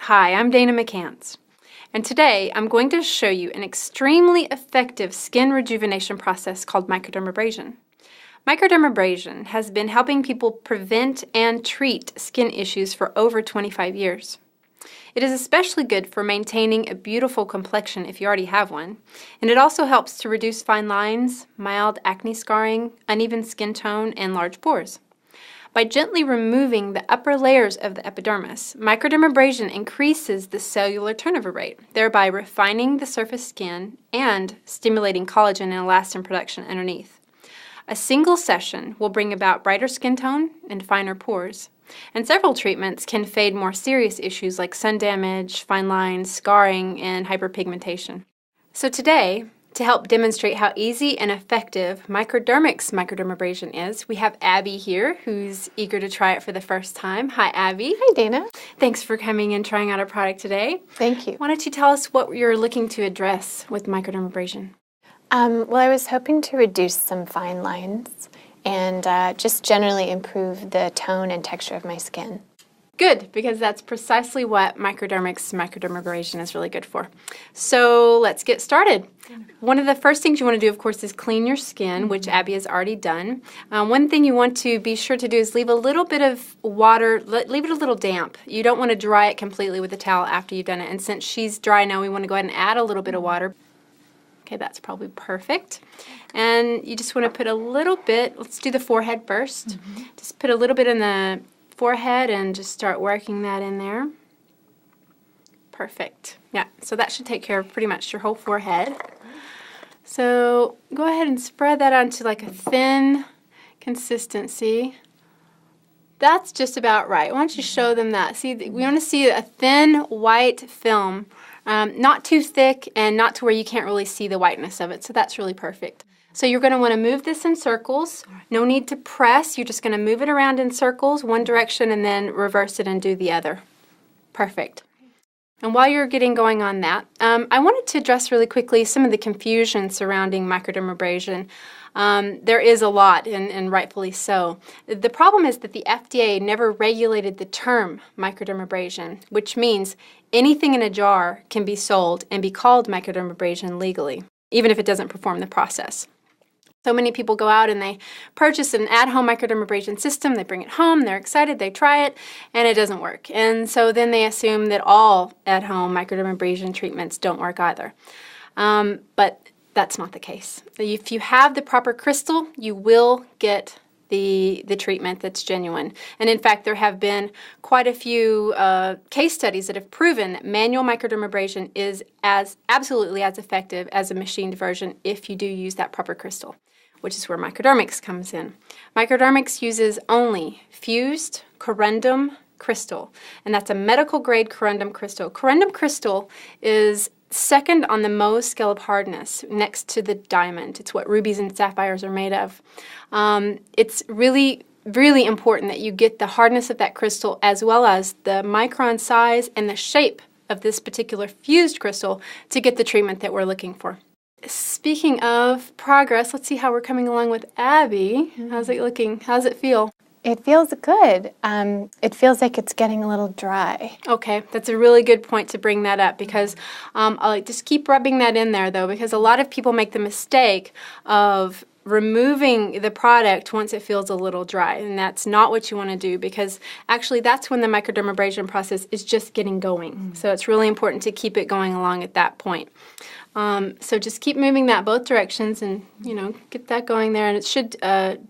Hi, I'm Dana McCants, and today I'm going to show you an extremely effective skin rejuvenation process called microdermabrasion. Microdermabrasion has been helping people prevent and treat skin issues for over 25 years. It is especially good for maintaining a beautiful complexion if you already have one, and it also helps to reduce fine lines, mild acne scarring, uneven skin tone, and large pores. By gently removing the upper layers of the epidermis, microdermabrasion increases the cellular turnover rate, thereby refining the surface skin and stimulating collagen and elastin production underneath. A single session will bring about brighter skin tone and finer pores, and several treatments can fade more serious issues like sun damage, fine lines, scarring, and hyperpigmentation. So today, to help demonstrate how easy and effective microdermabrasion is, we have Abby here, who's eager to try it for the first time. Hi, Abby. Hi, Dana. Thanks for coming and trying out our product today. Thank you. Why don't you tell us what you're looking to address with microdermabrasion? Well, I was hoping to reduce some fine lines and just generally improve the tone and texture of my skin. Good, because that's precisely what microdermabrasion is really good for. So let's get started. One of the first things you want to do, of course, is clean your skin, which Abby has already done. One thing you want to be sure to do is leave a little bit of water, leave it a little damp. You don't want to dry it completely with a towel after you've done it. And since she's dry now, we want to go ahead and add a little bit of water. Okay, that's probably perfect. And you just want to put a little bit, let's do the forehead first. Just put a little bit in the forehead and just start working that in there. Perfect. Yeah, so that should take care of pretty much your whole forehead. So go ahead and spread that onto like a thin consistency. That's just about right. Why don't you show them that? See, we want to see a thin white film, not too thick and not to where you can't really see the whiteness of it. So that's really perfect. So you're going to want to move this in circles. No need to press. You're just going to move it around in circles, one direction, and then reverse it and do the other. Perfect. And while you're getting going on that, I wanted to address really quickly some of the confusion surrounding microdermabrasion. There is a lot, and rightfully so. The problem is that the FDA never regulated the term microdermabrasion, which means anything in a jar can be sold and be called microdermabrasion legally, even if it doesn't perform the process. So many people go out and they purchase an at-home microdermabrasion system, they bring it home, they're excited, they try it, and it doesn't work. And so then they assume that all at-home microdermabrasion treatments don't work either. But that's not the case. If you have the proper crystal, you will get the treatment that's genuine. And in fact, there have been quite a few case studies that have proven that manual microdermabrasion is absolutely as effective as a machined version if you do use that proper crystal, which is where Microdermics comes in. Microdermics uses only fused corundum crystal, and that's a medical grade corundum crystal. Corundum crystal is second on the Mohs scale of hardness next to the diamond. It's what rubies and sapphires are made of. It's really, really important that you get the hardness of that crystal as well as the micron size and the shape of this particular fused crystal to get the treatment that we're looking for. Speaking of progress, let's see how we're coming along with Abby. How's it looking? How's it feel? It feels good. It feels like it's getting a little dry. Okay, that's a really good point to bring that up because I'll just keep rubbing that in there though, because a lot of people make the mistake of removing the product once it feels a little dry, and that's not what you want to do because actually that's when the microdermabrasion process is just getting going. So it's really important to keep it going along at that point. So just keep moving that both directions and, get that going there. And it should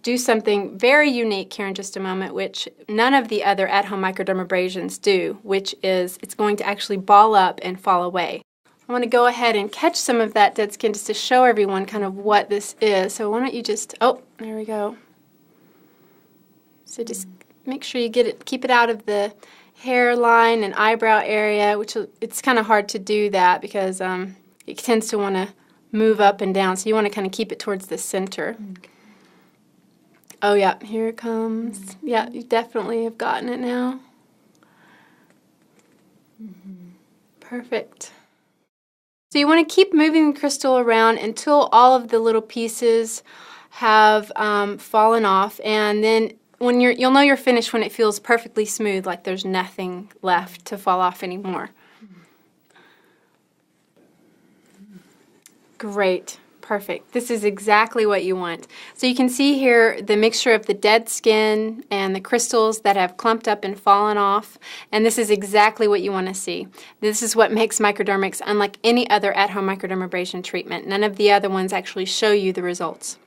do something very unique here in just a moment, which none of the other at-home microdermabrasions do, which is it's going to actually ball up and fall away. I want to go ahead and catch some of that dead skin just to show everyone kind of what this is. So why don't you just, oh, there we go. So just make sure you keep it out of the hairline and eyebrow area, which it's kind of hard to do that because it tends to want to move up and down, so you want to kind of keep it towards the center. Okay. Oh yeah, here it comes. Yeah, you definitely have gotten it now. Perfect. So you want to keep moving the crystal around until all of the little pieces have fallen off, and then you'll know you're finished when it feels perfectly smooth, like there's nothing left to fall off anymore. Great. Perfect. This is exactly what you want. So you can see here the mixture of the dead skin and the crystals that have clumped up and fallen off, and this is exactly what you want to see. This is what makes microdermics unlike any other at-home microdermabrasion treatment. None of the other ones actually show you the results.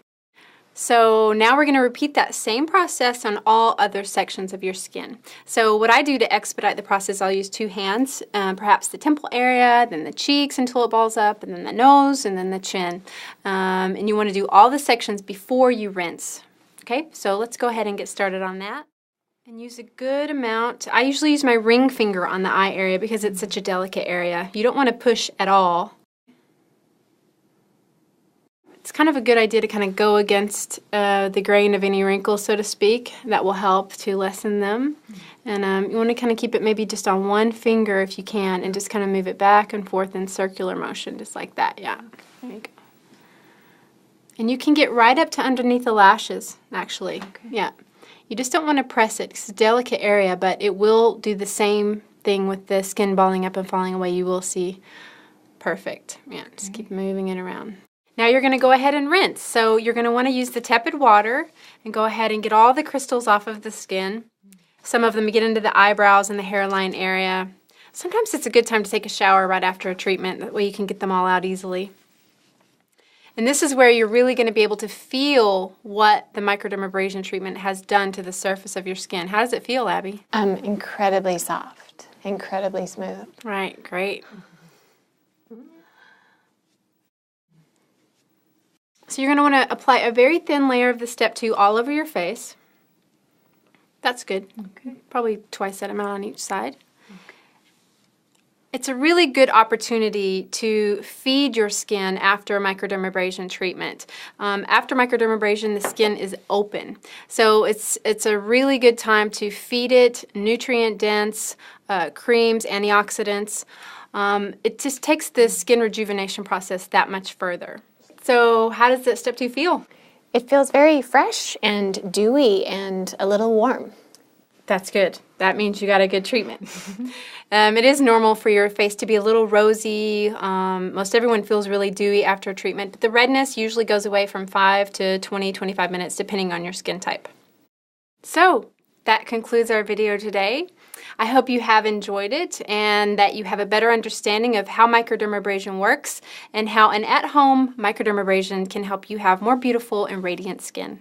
So now we're going to repeat that same process on all other sections of your skin. So what I do to expedite the process, I'll use 2 hands, perhaps the temple area, then the cheeks until it balls up, and then the nose, and then the chin. And you want to do all the sections before you rinse. Okay, so let's go ahead and get started on that. And use a good amount. I usually use my ring finger on the eye area because it's such a delicate area. You don't want to push at all. It's kind of a good idea to kind of go against the grain of any wrinkles, so to speak. That will help to lessen them. And you want to kind of keep it maybe just on one finger if you can, and just kind of move it back and forth in circular motion, just like that. Yeah, there you go. And you can get right up to underneath the lashes, actually. Okay. Yeah. You just don't want to press it. It's a delicate area, but it will do the same thing with the skin balling up and falling away. You will see perfect. Yeah, just keep moving it around. Now you're going to go ahead and rinse. So you're going to want to use the tepid water and go ahead and get all the crystals off of the skin. Some of them get into the eyebrows and the hairline area. Sometimes it's a good time to take a shower right after a treatment. That way you can get them all out easily. And this is where you're really going to be able to feel what the microdermabrasion treatment has done to the surface of your skin. How does it feel, Abby? Incredibly soft, incredibly smooth. Right, great. So you're going to want to apply a very thin layer of the step 2 all over your face. That's good. Okay. Probably twice that amount on each side. Okay. It's a really good opportunity to feed your skin after a microdermabrasion treatment. After microdermabrasion, the skin is open. So it's a really good time to feed it nutrient-dense creams, antioxidants. It just takes the skin rejuvenation process that much further. So how does that step 2 feel? It feels very fresh and dewy and a little warm. That's good. That means you got a good treatment. It is normal for your face to be a little rosy. Most everyone feels really dewy after a treatment, but the redness usually goes away from 5 to 20, 25 minutes depending on your skin type. So that concludes our video today. I hope you have enjoyed it and that you have a better understanding of how microdermabrasion works and how an at-home microdermabrasion can help you have more beautiful and radiant skin.